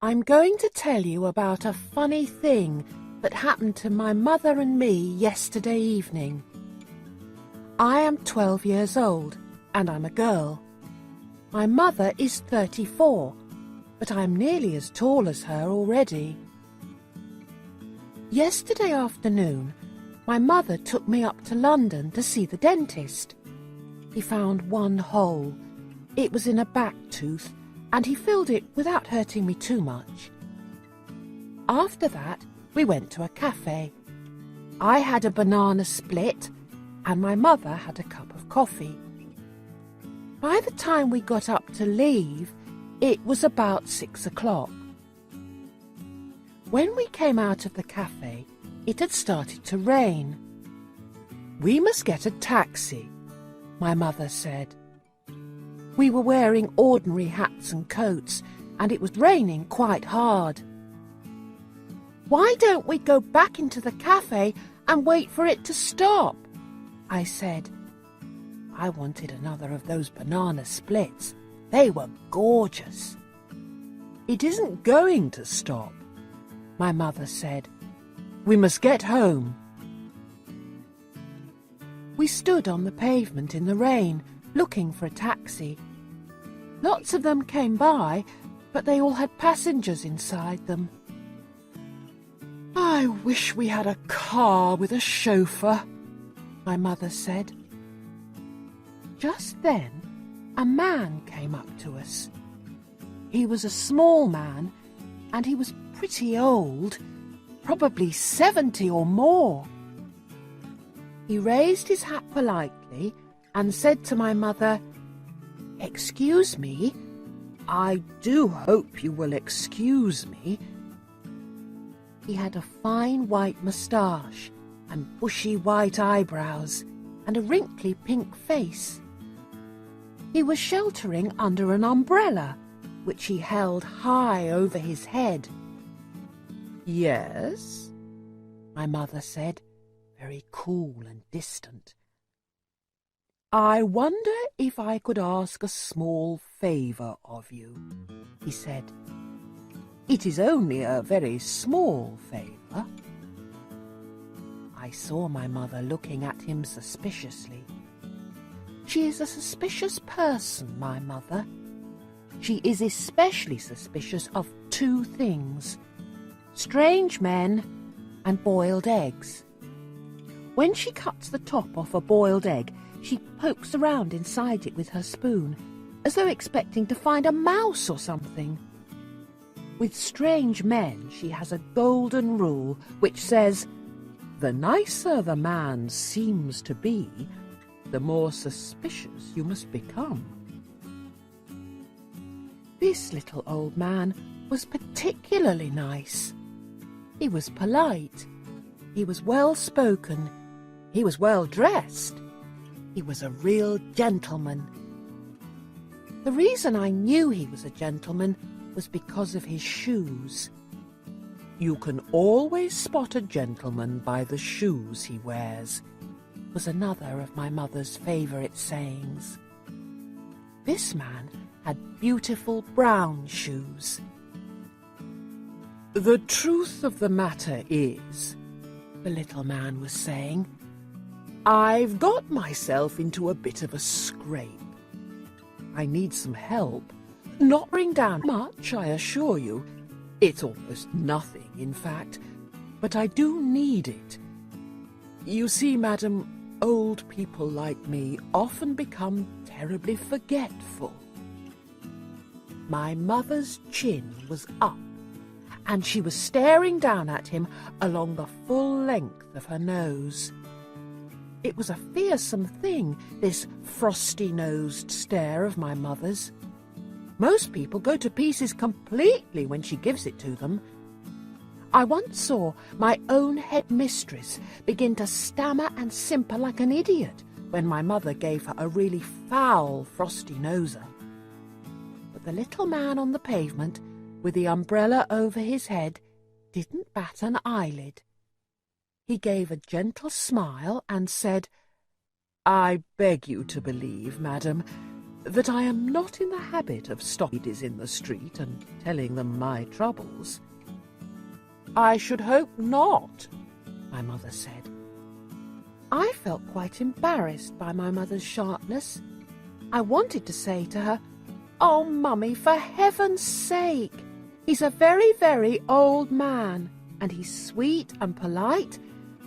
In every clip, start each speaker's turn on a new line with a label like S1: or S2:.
S1: I'm going to tell you about a funny thing that happened to my mother and me yesterday evening. I am 12 years old and I'm a girl. My mother is 34, but I'm nearly as tall as her already. Yesterday afternoon, my mother took me up to London to see the dentist. He found one hole. It was in a back tooth, and he filled it without hurting me too much. After that, we went to a cafe. I had a banana split, and my mother had a cup of coffee. By the time we got up to leave, it was about 6 o'clock. When we came out of the cafe, it had started to rain. "We must get a taxi," my mother said. We were wearing ordinary hats and coats, and it was raining quite hard. "Why don't we go back into the cafe and wait for it to stop?" I said. I wanted another of those banana splits. They were gorgeous. "It isn't going to stop," my mother said. "We must get home." We stood on the pavement in the rain, looking for a taxi. Lots of them came by, but they all had passengers inside them. "I wish we had a car with a chauffeur," my mother said. Just then, a man came up to us. He was a small man, and he was pretty old, probably 70 or more. He raised his hat politely and said to my mother, "Excuse me, I do hope you will excuse me." He had a fine white moustache and bushy white eyebrows and a wrinkly pink face. He was sheltering under an umbrella, which he held high over his head. "Yes?" my mother said, very cool and distant. "I wonder if I could ask a small favour of you," he said. "It is only a very small favour." I saw my mother looking at him suspiciously. She is a suspicious person, my mother. She is especially suspicious of two things: strange men and boiled eggs. When she cuts the top off a boiled egg, she pokes around inside it with her spoon, as though expecting to find a mouse or something. With strange men, she has a golden rule which says, "The nicer the man seems to be, the more suspicious you must become." This little old man was particularly nice. He was polite. He was well-spoken. He was well-dressed. He was a real gentleman. The reason I knew he was a gentleman was because of his shoes. "You can always spot a gentleman by the shoes he wears," was another of my mother's favourite sayings. This man had beautiful brown shoes. "The truth of the matter is," the little man was saying, "I've got myself into a bit of a scrape. I need some help. Not bring down much, I assure you. It's almost nothing, in fact, but I do need it. You see, madam, old people like me often become terribly forgetful." My mother's chin was up, and she was staring down at him along the full length of her nose. It was a fearsome thing, this frosty-nosed stare of my mother's. Most people go to pieces completely when she gives it to them. I once saw my own headmistress begin to stammer and simper like an idiot when my mother gave her a really foul frosty-noser. But the little man on the pavement, with the umbrella over his head, didn't bat an eyelid. He gave a gentle smile and said, "I beg you to believe, madam, that I am not in the habit of stopping ladies in the street and telling them my troubles. I should hope not, my mother said. I felt quite embarrassed by my mother's sharpness. I wanted to say to her, "Oh, Mummy, for heaven's sake! He's a very, very old man, and he's sweet and polite,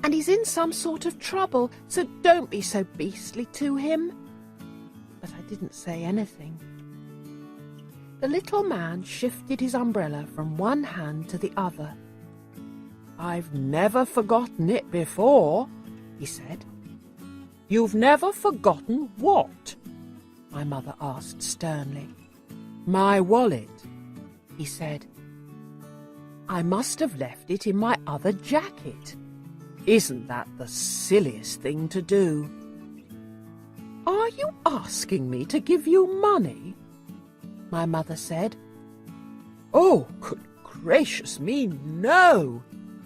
S1: and he's in some sort of trouble, so don't be so beastly to him." But I didn't say anything. The little man shifted his umbrella from one hand to the other. "I've never forgotten it before," he said. "You've never forgotten what?" my mother asked sternly. "My wallet," he said. "I must have left it in my other jacket. Isn't that the silliest thing to do?" "Are you asking me to give you money?" my mother said. "Oh, good gracious me, no!"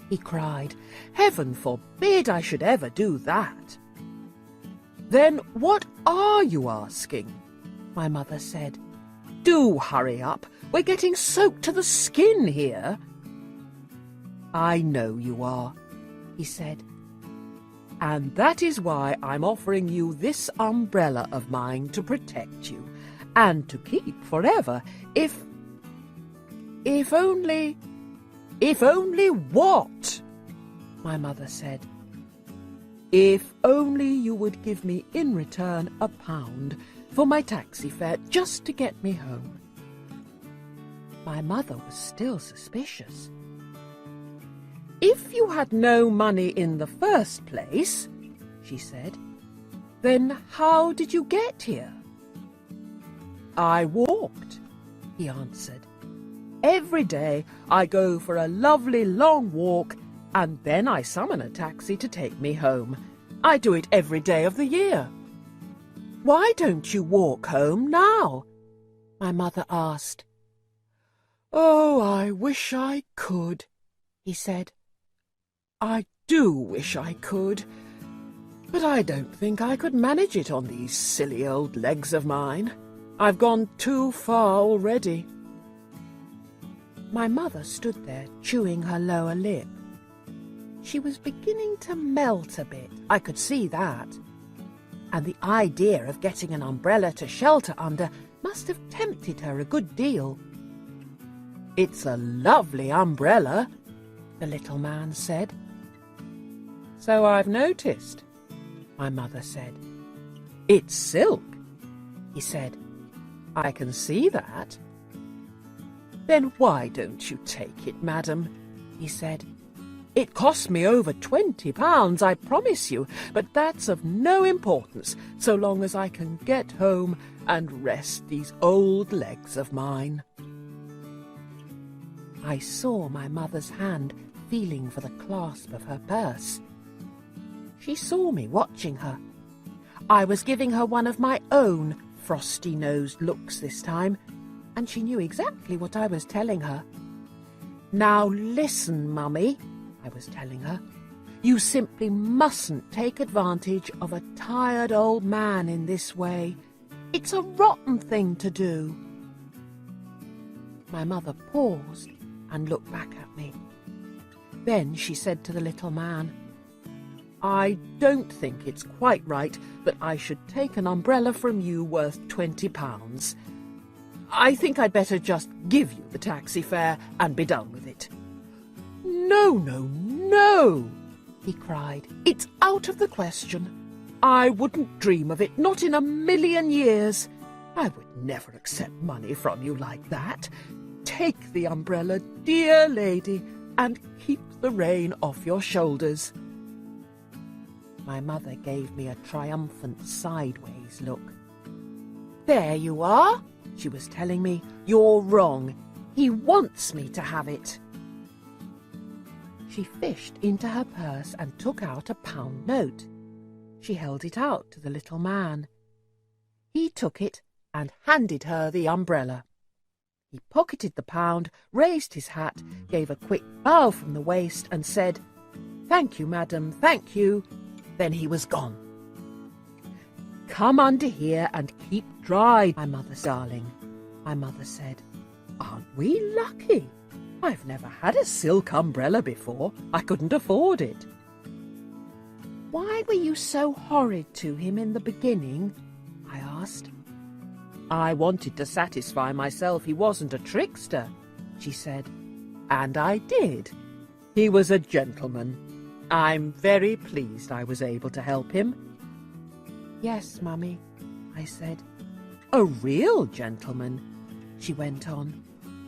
S1: he cried. "Heaven forbid I should ever do that." "Then what are you asking?" my mother said. "Do hurry up. We're getting soaked to the skin here." "I know you are," he said. "And that is why I'm offering you this umbrella of mine to protect you, and to keep forever, if only... "If only what?" my mother said. "If only you would give me in return £1 for my taxi fare just to get me home." My mother was still suspicious. "If you had no money in the first place," she said, "then how did you get here?" "I walked," he answered. "Every day I go for a lovely long walk, and then I summon a taxi to take me home. I do it every day of the year." "Why don't you walk home now?" my mother asked. "Oh, I wish I could," he said. "I do wish I could, but I don't think I could manage it on these silly old legs of mine. I've gone too far already." My mother stood there chewing her lower lip. She was beginning to melt a bit, I could see that. And the idea of getting an umbrella to shelter under must have tempted her a good deal. "It's a lovely umbrella," the little man said. "So I've noticed," my mother said. "It's silk," he said. "I can see that." "Then why don't you take it, madam?" he said. "It cost me over £20, I promise you, but that's of no importance so long as I can get home and rest these old legs of mine." I saw my mother's hand feeling for the clasp of her purse. She saw me watching her. I was giving her one of my own frosty-nosed looks this time, and she knew exactly what I was telling her. "Now listen, Mummy," I was telling her. "You simply mustn't take advantage of a tired old man in this way. It's a rotten thing to do." My mother paused and looked back at me. Then she said to the little man, "I don't think it's quite right that I should take an umbrella from you worth £20. I think I'd better just give you the taxi fare and be done with it." "No, no, no," he cried. "It's out of the question. I wouldn't dream of it, not in a million years. I would never accept money from you like that. Take the umbrella, dear lady, and keep the rain off your shoulders." My mother gave me a triumphant sideways look. "There you are," she was telling me. "You're wrong. He wants me to have it." She fished into her purse and took out a £1 note. She held it out to the little man. He took it and handed her the umbrella. He pocketed the £1, raised his hat, gave a quick bow from the waist, and said, "Thank you, madam, thank you." Then he was gone. Come under here and keep dry, my mother's darling, my mother said. Aren't we lucky? I've never had a silk umbrella before. I couldn't afford it. Why were you so horrid to him in the beginning? I asked. I wanted to satisfy myself he wasn't a trickster, she said. And I did. He was a gentleman. I'm very pleased I was able to help him. Yes, Mummy, I said. A real gentleman, she went on.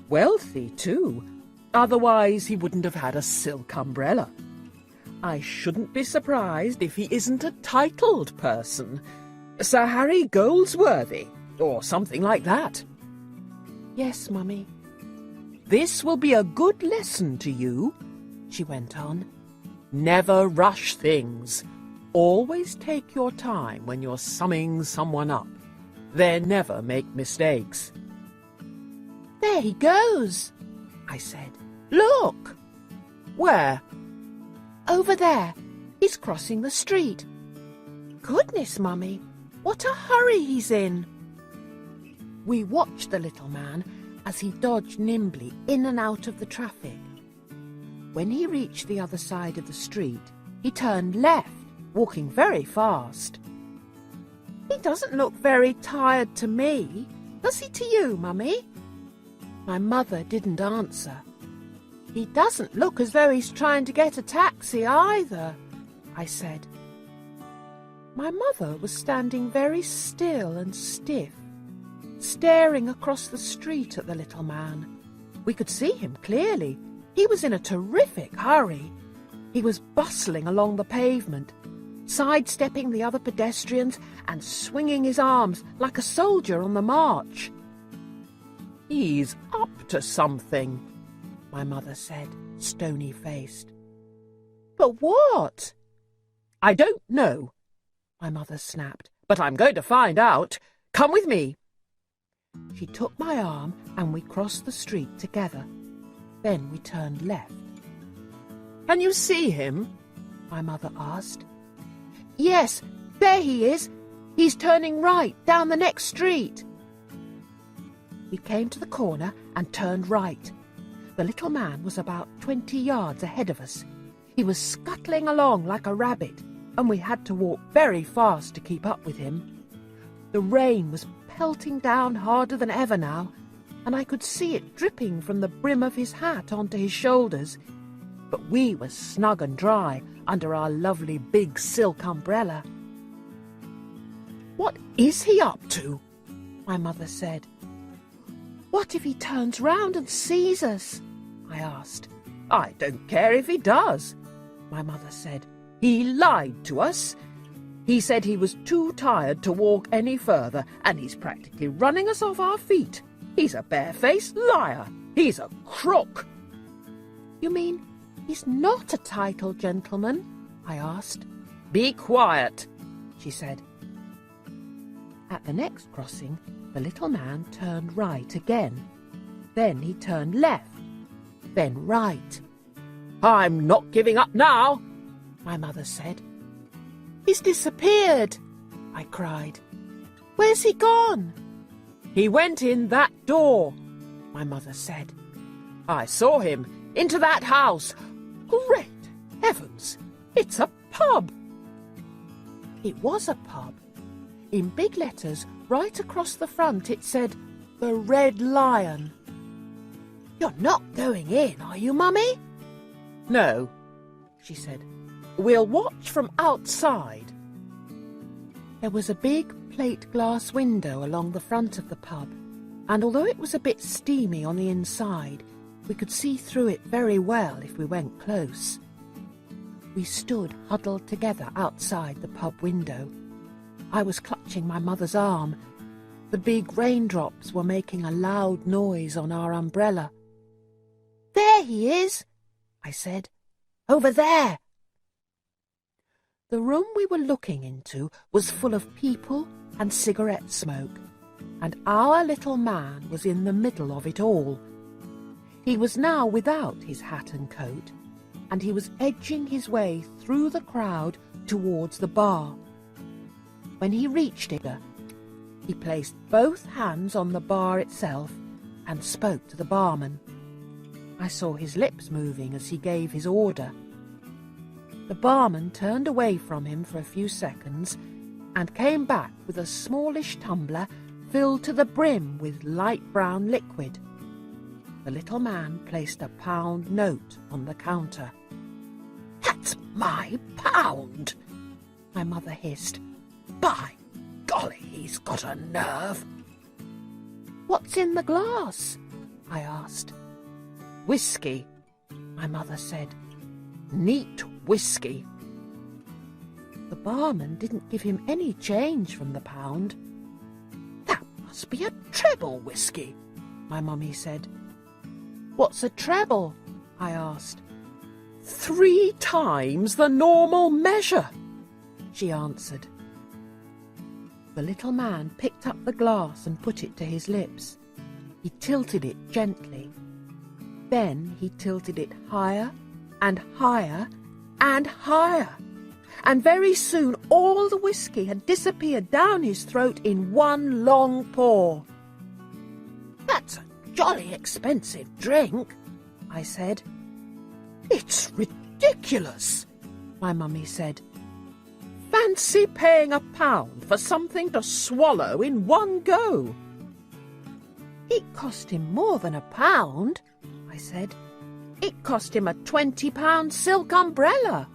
S1: Wealthy, too. Otherwise he wouldn't have had a silk umbrella. I shouldn't be surprised if he isn't a titled person. Sir Harry Goldsworthy, or something like that. Yes, Mummy. This will be a good lesson to you, she went on. Never rush things. Always take your time when you're summing someone up. They never make mistakes. There he goes, I said. Look! Where? Over there. He's crossing the street. Goodness, Mummy, what a hurry he's in. We watched the little man as he dodged nimbly in and out of the traffic. When he reached the other side of the street, he turned left, walking very fast. He doesn't look very tired to me. Does he to you, Mummy? My mother didn't answer. He doesn't look as though he's trying to get a taxi either, I said. My mother was standing very still and stiff, staring across the street at the little man. We could see him clearly. He was in a terrific hurry. He was bustling along the pavement, sidestepping the other pedestrians and swinging his arms like a soldier on the march. He's up to something, my mother said, stony-faced. But what? I don't know, my mother snapped, but I'm going to find out. Come with me. She took my arm and we crossed the street together. Then we turned left. Can you see him? My mother asked. Yes, there he is. He's turning right down the next street. We came to the corner and turned right. The little man was about 20 yards ahead of us. He was scuttling along like a rabbit, and we had to walk very fast to keep up with him. The rain was pelting down harder than ever now, and I could see it dripping from the brim of his hat onto his shoulders. But we were snug and dry under our lovely big silk umbrella. What is he up to? My mother said. What if he turns round and sees us? I asked. I don't care if he does, my mother said. He lied to us. He said he was too tired to walk any further, and he's practically running us off our feet. He's a barefaced liar. He's a crook. You mean he's not a titled gentleman? I asked. Be quiet, she said. At the next crossing, the little man turned right again. Then he turned left, then right. I'm not giving up now, my mother said. He's disappeared, I cried. Where's he gone? He went in that door, my mother said. I saw him into that house. Great heavens, it's a pub. It was a pub. In big letters, right across the front, it said, The Red Lion. You're not going in, are you, Mummy? No, she said. We'll watch from outside. There was a big plate glass window along the front of the pub, and although it was a bit steamy on the inside, we could see through it very well if we went close. We stood huddled together outside the pub window. I was clutching my mother's arm. The big raindrops were making a loud noise on our umbrella. There he is, I said. Over there. The room we were looking into was full of people and cigarette smoke, and our little man was in the middle of it all. He was now without his hat and coat, and he was edging his way through the crowd towards the bar. When he reached it, he placed both hands on the bar itself and spoke to the barman. I saw his lips moving as he gave his order. The barman turned away from him for a few seconds and came back with a smallish tumbler filled to the brim with light brown liquid. The little man placed a £1 note on the counter. "That's my £1!" my mother hissed. "By golly, he's got a nerve!" "What's in the glass?" I asked. "Whiskey," my mother said. "Neat whiskey." The barman didn't give him any change from the £1. "That must be a treble whiskey," my mummy said. "What's a treble?" I asked. "3 times the normal measure," she answered. The little man picked up the glass and put it to his lips. He tilted it gently. Then he tilted it higher and higher and higher, and very soon all the whiskey had disappeared down his throat in one long pour. "That's a jolly expensive drink," I said. "It's ridiculous," my mummy said. "Fancy paying £1 for something to swallow in one go." "It cost him more than £1, I said. "It cost him a £20 silk umbrella."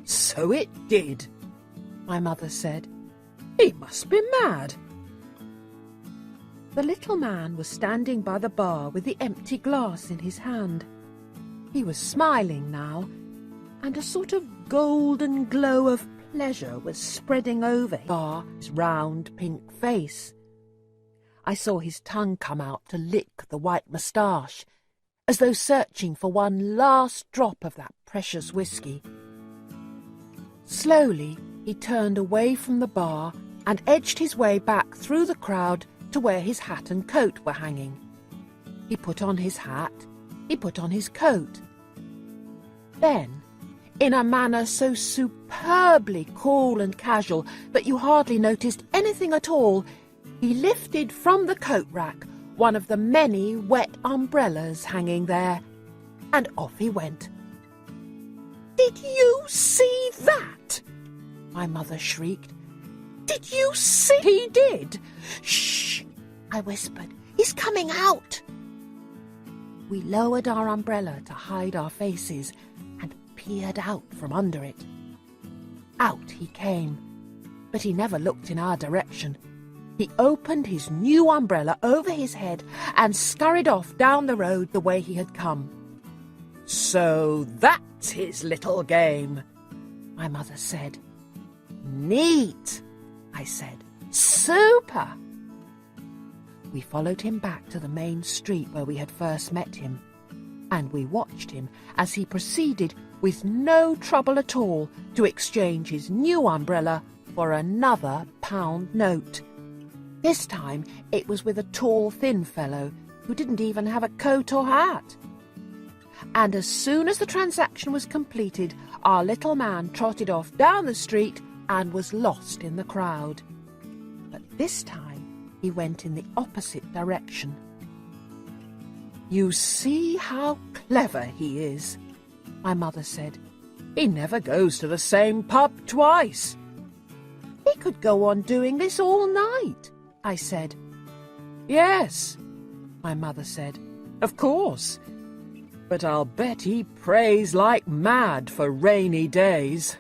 S1: "So it did," my mother said. "He must be mad." The little man was standing by the bar with the empty glass in his hand. He was smiling now, and a sort of golden glow of pleasure was spreading over his round pink face. I saw his tongue come out to lick the white moustache, as though searching for one last drop of that precious whiskey. Slowly he turned away from the bar and edged his way back through the crowd to where his hat and coat were hanging. He put on his hat, he put on his coat. Then, in a manner so superbly cool and casual that you hardly noticed anything at all, he lifted from the coat rack one of the many wet umbrellas hanging there, and off he went. "Did you see that?" my mother shrieked. "Did you see?" "He did." "Shh," I whispered. "He's coming out." We lowered our umbrella to hide our faces and peered out from under it. Out he came, but he never looked in our direction. He opened his new umbrella over his head and scurried off down the road the way he had come. "So that's his little game," my mother said. "Neat," I said. "Super." We followed him back to the main street where we had first met him, and we watched him as he proceeded with no trouble at all to exchange his new umbrella for another £1 note. This time it was with a tall, thin fellow who didn't even have a coat or hat. And as soon as the transaction was completed, our little man trotted off down the street and was lost in the crowd. But this time he went in the opposite direction. "You see how clever he is," my mother said. "He never goes to the same pub twice." "He could go on doing this all night," I said. "Yes," my mother said, "of course. But I'll bet he prays like mad for rainy days."